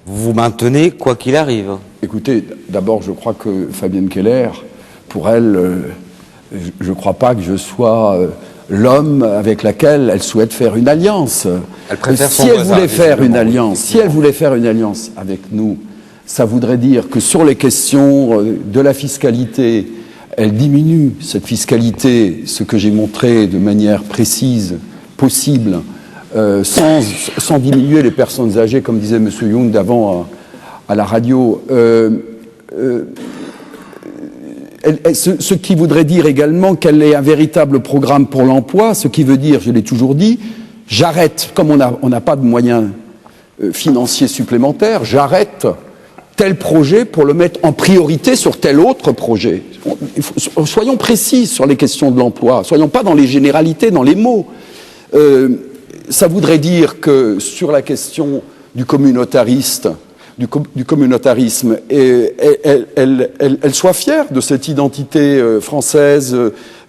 Vous vous maintenez quoi qu'il arrive. Écoutez, d'abord, je crois que Fabienne Keller, pour elle, je ne crois pas que je sois l'homme avec lequel elle souhaite faire une alliance. Elle préfère son si elle voisin, voulait faire une visiblement, alliance, si elle voulait faire une alliance avec nous, ça voudrait dire que sur les questions de la fiscalité, elle diminue cette fiscalité, ce que j'ai montré de manière précise, possible, sans diminuer les personnes âgées, comme disait M. Young d'avant à la radio. Ce qui voudrait dire également qu'elle est un véritable programme pour l'emploi, ce qui veut dire, je l'ai toujours dit, j'arrête, comme on n'a pas de moyens financiers supplémentaires, j'arrête tel projet pour le mettre en priorité sur tel autre projet. Soyons précis sur les questions de l'emploi, soyons pas dans les généralités, dans les mots. Ça voudrait dire que sur la question du communautarisme, elle soit fière de cette identité française,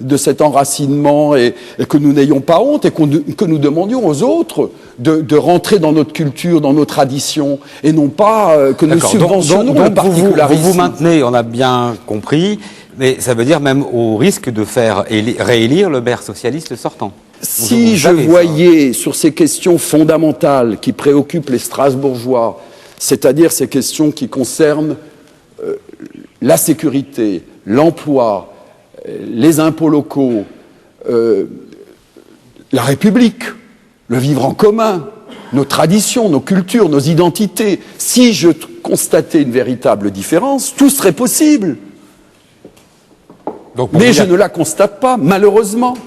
de cet enracinement, et que nous n'ayons pas honte, et que nous demandions aux autres de rentrer dans notre culture, dans nos traditions, et non pas que nous subventionnons le particularisme. Vous maintenez, on a bien compris, mais ça veut dire même au risque de faire réélire le maire socialiste sortant. Si je voyais sur ces questions fondamentales qui préoccupent les Strasbourgeois, c'est-à-dire ces questions qui concernent la sécurité, l'emploi, les impôts locaux, la République, le vivre en commun, nos traditions, nos cultures, nos identités. Si je constatais une véritable différence, tout serait possible. Mais je ne la constate pas, malheureusement.